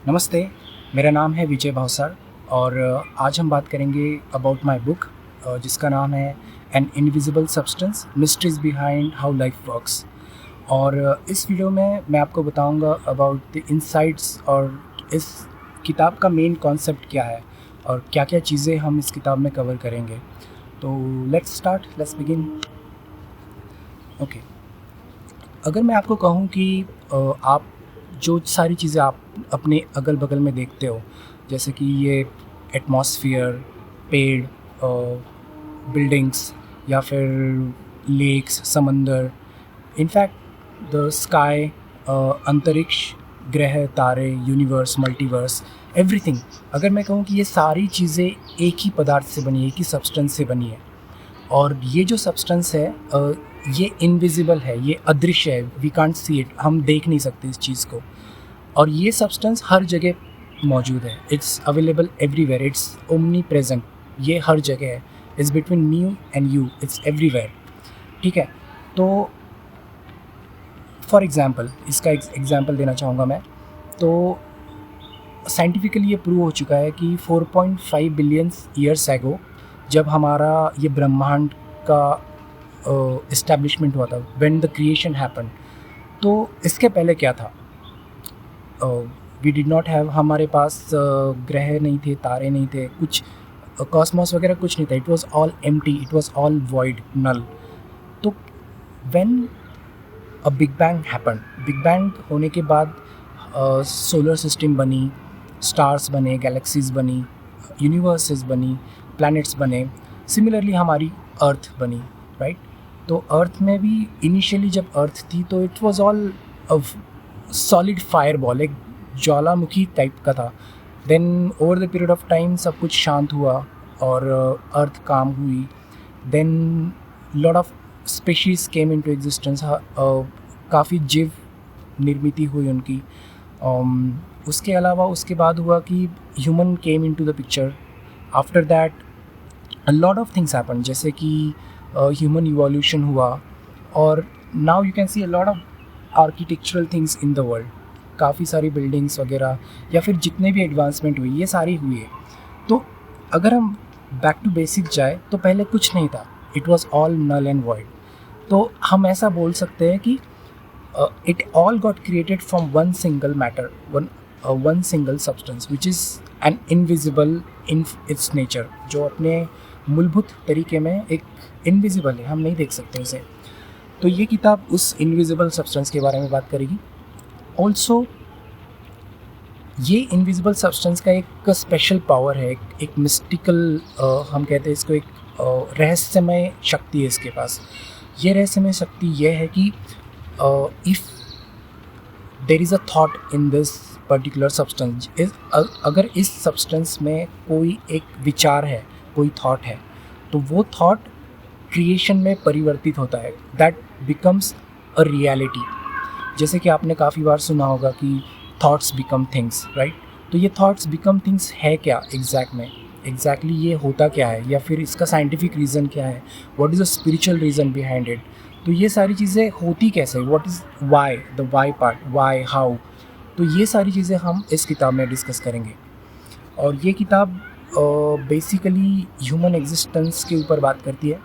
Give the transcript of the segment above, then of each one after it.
नमस्ते। मेरा नाम है विजय भावसार और आज हम बात करेंगे अबाउट माय बुक जिसका नाम है an invisible substance mysteries behind how life works. और इस वीडियो में मैं आपको बताऊंगा अबाउट द इनसाइट्स और इस किताब का मेन कॉन्सेप्ट क्या है और क्या क्या चीज़ें हम इस किताब में कवर करेंगे। तो लेट्स बिगिन। ओके, अगर मैं आपको कहूँ कि आप जो सारी चीज़ें आप अपने अगल बगल में देखते हो, जैसे कि ये एटमॉस्फेयर, पेड़, बिल्डिंग्स या फिर लेक्स, समंदर, इनफैक्ट द स्काई, अंतरिक्ष, ग्रह, तारे, यूनिवर्स, मल्टीवर्स, एवरीथिंग। अगर मैं कहूँ कि ये सारी चीज़ें एक ही पदार्थ से बनी है, एक ही सब्सटेंस से बनी है, और ये जो सब्सटेंस है ये इनविजिबल है, ये अदृश्य है, वी कांट सी इट, हम देख नहीं सकते इस चीज़ को। और ये सब्सटेंस हर जगह मौजूद है, it's available everywhere, it's omni present, ये हर जगह है, it's between me and you, it's everywhere. ठीक है, तो फॉर एग्ज़ाम्पल इसका एग्ज़ाम्पल देना चाहूँगा मैं। तो साइंटिफिकली ये प्रूव हो चुका है कि 4.5 बिलियन ईयर्स एगो जब हमारा ये ब्रह्मांड का इस्टेब्लिशमेंट हुआ था, व्हेन द क्रिएशन हैपन, तो इसके पहले क्या था? वी डिड नॉट हैव, हमारे पास ग्रह नहीं थे, तारे नहीं थे, कुछ कॉस्मॉस वगैरह कुछ नहीं था, it was all empty, it was all void, null. तो when a big bang happen, big bang होने के बाद सोलर सिस्टम बनी, स्टार्स बने, गैलेक्सीज बनी, यूनिवर्सेस बनी, प्लैनेट्स बने, सिमिलरली हमारी अर्थ बनी, राइट? तो अर्थ में भी इनिशियली जब अर्थ थी तो it was all solid fire ball, एक ज्वालामुखी टाइप का था। Then over the period of time सब कुछ शांत हुआ और अर्थ काम हुई। Then lot of species came into existence, काफ़ी जीव निर्मिति हुई उनकी। उसके अलावा उसके बाद हुआ कि human came into the picture. After that a lot of things happen, जैसे कि ह्यूमन इवोल्यूशन हुआ, और now you can see a lot of architectural things in the world, काफ़ी सारी बिल्डिंग्स वगैरह या फिर जितने भी एडवांसमेंट हुई, ये सारी हुई है। तो अगर हम बैक टू बेसिक जाए तो पहले कुछ नहीं था, it was all null and void. तो हम ऐसा बोल सकते हैं कि it all got created from one single matter, one single substance which is an invisible in its nature, जो अपने मूलभूत तरीके में एक इनविजिबल है, हम नहीं देख सकते उसे। तो ये किताब उस इनविजिबल सब्सटेंस के बारे में बात करेगी। ऑल्सो ये इनविजिबल सब्सटेंस का एक स्पेशल पावर है, एक मिस्टिकल, हम कहते हैं इसको, एक रहस्यमय शक्ति है इसके पास। ये रहस्यमय शक्ति यह है कि if there is a thought in this particular substance, अगर इस सब्सटेंस में कोई एक विचार है, कोई थॉट है, तो वो थॉट क्रिएशन में परिवर्तित होता है, दैट बिकम्स अ रियलिटी। जैसे कि आपने काफ़ी बार सुना होगा कि थॉट्स बिकम थिंग्स, राइट? तो ये थॉट्स बिकम थिंग्स है क्या एग्जैक्टली ये होता क्या है, या फिर इसका साइंटिफिक रीज़न क्या है, what is the spiritual reason behind it. तो ये सारी चीज़ें होती कैसे, what is why, the why part, why, how. तो ये सारी चीज़ें हम इस किताब में डिस्कस करेंगे। और ये किताब बेसिकली ह्यूमन एग्जिस्टेंस के ऊपर बात करती है।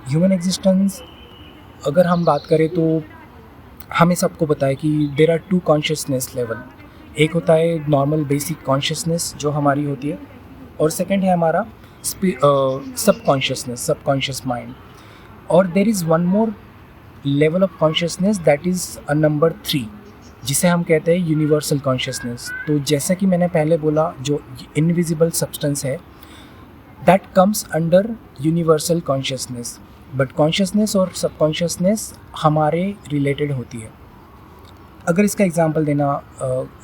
ह्यूमन एग्जिस्टेंस अगर हम बात करें तो हमें सबको पता है कि there are two consciousness level. एक होता है नॉर्मल बेसिक कॉन्शियसनेस जो हमारी होती है, और सेकंड है हमारा सबकॉन्शियस माइंड। और there is one more level of consciousness, that is a number 3, जिसे हम कहते हैं यूनिवर्सल कॉन्शियसनेस। तो जैसा कि मैंने पहले बोला, जो इनविजिबल सब्सटेंस है that comes under universal consciousness, but consciousness और सबकॉन्शियसनेस हमारे रिलेटेड होती है। अगर इसका एग्जांपल देना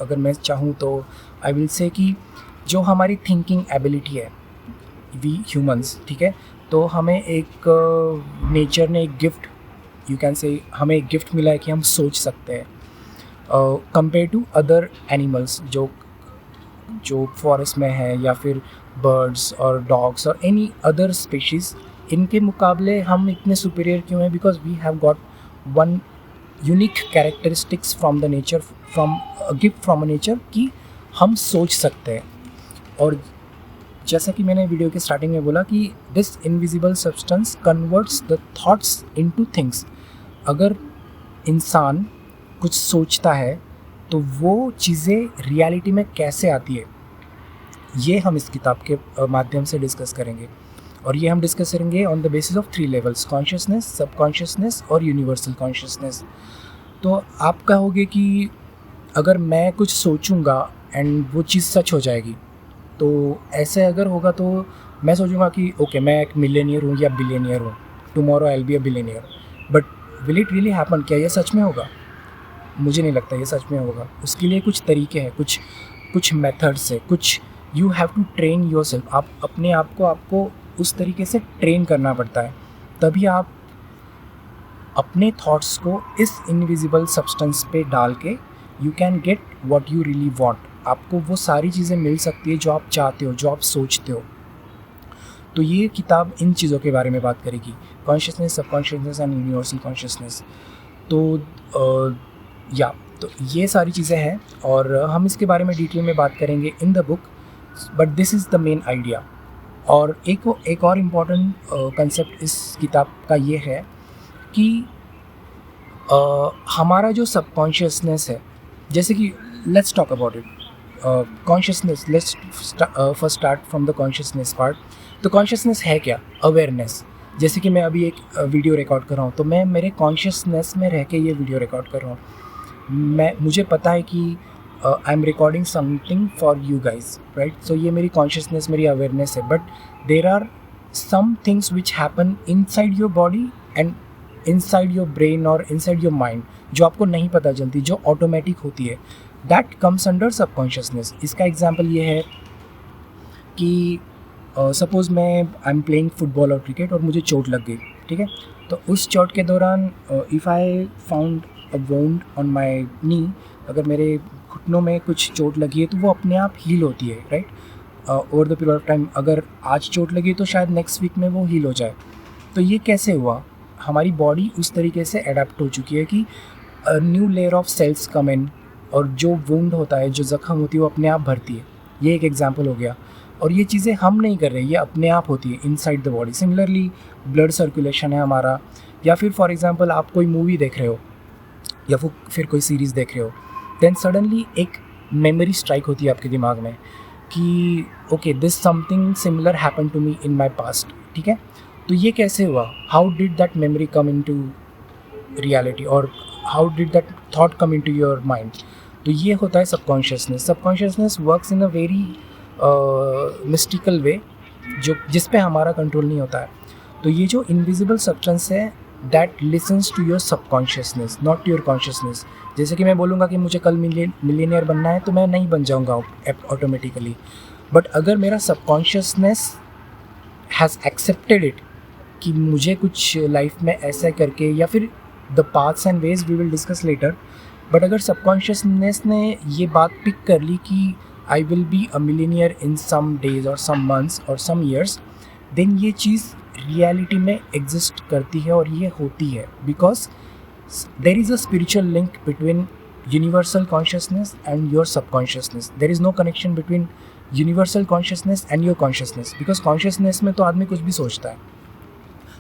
अगर मैं चाहूँ तो आई विल से कि जो हमारी थिंकिंग एबिलिटी है, वी ह्यूमंस, ठीक है, तो हमें एक नेचर ने एक गिफ्ट, यू कैन से, हमें एक गिफ्ट मिला है कि हम सोच सकते हैं कंपेयर टू अदर एनिमल्स जो फॉरेस्ट में है, या फिर बर्ड्स और डॉग्स और एनी अदर स्पीशीज़। इनके मुकाबले हम इतने सुपीरियर क्यों हैं? Because we have got one unique characteristics from the nature, from gift from a nature कि हम सोच सकते हैं। और जैसा कि मैंने वीडियो के स्टार्टिंग में बोला कि this invisible substance converts the thoughts into things. अगर इंसान कुछ सोचता है तो वो चीज़ें रियलिटी में कैसे आती है, ये हम इस किताब के माध्यम से डिस्कस करेंगे। और ये हम डिस्कस करेंगे on the basis of 3 levels, consciousness, subconsciousness और यूनिवर्सल कॉन्शियसनेस। तो आप कहोगे कि अगर मैं कुछ सोचूंगा एंड वो चीज़ सच हो जाएगी, तो ऐसे अगर होगा तो मैं सोचूंगा कि ओके मैं एक मिलियनियर हूँ या बिलियनियर हूँ, tomorrow I will be a billionaire, but will it really happen? क्या ये सच में होगा? मुझे नहीं लगता ये सच में होगा। उसके लिए कुछ तरीके हैं, कुछ मेथड्स है, कुछ you have to train yourself. आप अपने आप को आपको उस तरीके से ट्रेन करना पड़ता है, तभी आप अपने थॉट्स को इस इनविजिबल सब्सटेंस पे डाल के you can get what you really want. आपको वो सारी चीज़ें मिल सकती है जो आप चाहते हो, जो आप सोचते हो। तो ये किताब इन चीज़ों के बारे में बात करेगी, consciousness, subconsciousness and universal consciousness. तो तो ये सारी चीज़ें हैं और हम इसके बारे में डिटेल में बात करेंगे in the book, but this is the main idea. और एक और इम्पॉर्टेंट कंसेप्ट इस किताब का ये है कि हमारा जो सबकॉन्शियसनेस है, जैसे कि let's talk about it, consciousness. Let's first start from the consciousness part. तो कॉन्शियसनेस है क्या? अवेयरनेस। जैसे कि मैं अभी एक वीडियो रिकॉर्ड कर रहा हूँ, तो मैं मेरे कॉन्शियसनेस में रह के ये वीडियो रिकॉर्ड कर रहा हूँ। मुझे पता है कि I am recording something for you guys, right? So ये मेरी कॉन्शियसनेस, मेरी अवेयरनेस है। But there are some things which happen inside your body and inside your brain और इनसाइड योर माइंड, जो आपको नहीं पता चलती, जो ऑटोमेटिक होती है। That comes under subconsciousness. इसका एग्जाम्पल ये है कि सपोज़ मैं आई एम प्लेइंग फुटबॉल और क्रिकेट और मुझे चोट लग गई, ठीक है? तो उस चोट के दौरान if I found a wound on my knee, अगर मेरे घुटनों में कुछ चोट लगी है तो वो अपने आप हील होती है, right? Over the period of time. अगर आज चोट लगी तो शायद नेक्स्ट वीक में वो हील हो जाए। तो ये कैसे हुआ? हमारी बॉडी उस तरीके से अडेप्ट हो चुकी है कि न्यू लेयर ऑफ सेल्स कम इन, और जो वुंड होता है, जो ज़ख्म होती है, वो अपने आप भरती है। ये एक एग्जांपल हो गया। और ये चीज़ें हम नहीं कर रहे, ये अपने आप होती है inside the body. Similarly blood circulation है हमारा, या फिर फॉर एग्जांपल आप कोई मूवी देख रहे हो या फिर कोई सीरीज़ देख रहे हो, देन सडनली एक मेमोरी स्ट्राइक होती है आपके दिमाग में कि okay this something similar happen to me in my past, ठीक है? तो ये कैसे हुआ? How did that memory come in to reality, और how did that thought come in to your mind? तो ये होता है subconsciousness. Subconsciousness works in a very mystical way, जिस पे हमारा कंट्रोल नहीं होता है। तो ये जो इनविजिबल सब्सटेंस है, that listens to your subconsciousness, not to your consciousness. जैसे कि मैं बोलूँगा कि मुझे कल मिलियनियर बनना है, तो मैं नहीं बन जाऊँगा ऑटोमेटिकली। बट अगर मेरा सबकॉन्शियसनेस हैज़ एक्सेप्टेड इट कि मुझे कुछ लाइफ में ऐसा करके, या फिर the paths and ways we will discuss later, but अगर सबकॉन्शियसनेस ने ये बात पिक कर ली कि I will be a millionaire in some days और सम मंथ्स और सम ईयर्स, देन ये चीज़ रियलिटी में एग्जिस्ट करती है और ये होती है, because there is a spiritual link between universal consciousness and your subconsciousness. There is no connection between universal consciousness and your consciousness, because consciousness में तो आदमी कुछ भी सोचता है,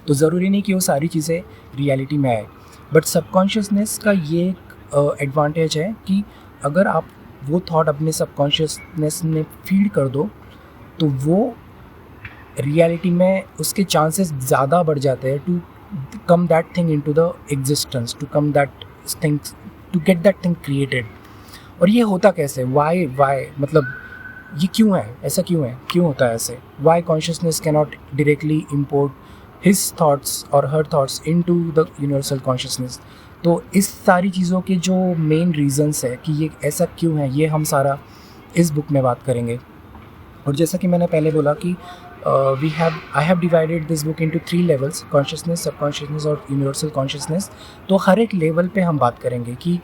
तो ज़रूरी नहीं कि वो सारी चीज़ें रियलिटी में आए। बट सबकॉन्शियसनेस का ये एक एडवांटेज है कि अगर आप वो थॉट अपने सबकॉन्शियसनेस में फीड कर दो, तो वो रियलिटी में उसके चांसेस ज़्यादा बढ़ जाते हैं to come that thing into the existence, to come that thing, to get that thing created. और ये होता कैसे? वाई मतलब ये क्यों है, ऐसा क्यों है, क्यों होता है ऐसे? Why consciousness can not directly import his thoughts or her thoughts into the universal consciousness? तो इस सारी चीज़ों के जो मेन रीजंस है कि ये ऐसा क्यों है, ये हम सारा इस बुक में बात करेंगे। और जैसा कि मैंने पहले बोला कि I have divided this book into 3 levels, consciousness, subconsciousness और यूनिवर्सल कॉन्शियसनेस। तो हर एक लेवल पे हम बात करेंगे कि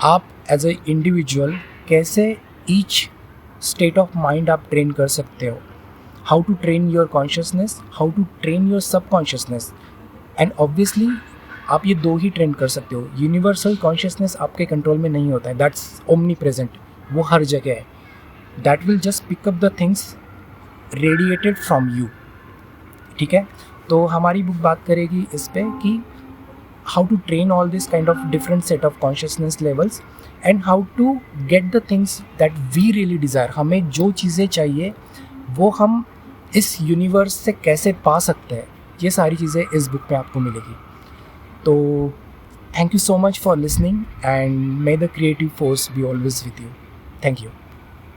आप एज ए इंडिविजुअल कैसे ईच स्टेट ऑफ माइंड आप ट्रेन कर सकते हो, how to train your consciousness, how to train your subconsciousness, and obviously आप ये दो ही ट्रेन कर सकते हो। यूनिवर्सल कॉन्शियसनेस आपके कंट्रोल में नहीं होता है, दैट्स ओमनी प्रेजेंट, वो हर जगह है। That will just pick up the things radiated from you, ठीक है। तो हमारी बुक बात करेगी इस पे कि how to train all this kind of different set of consciousness levels and how to get the things that we really desire. हमें जो चीज़ें चाहिए वो हम इस यूनिवर्स से कैसे पा सकते हैं, ये सारी चीज़ें इस बुक में आपको मिलेगी। तो thank you so much for listening and may the creative force be always with you. Thank you.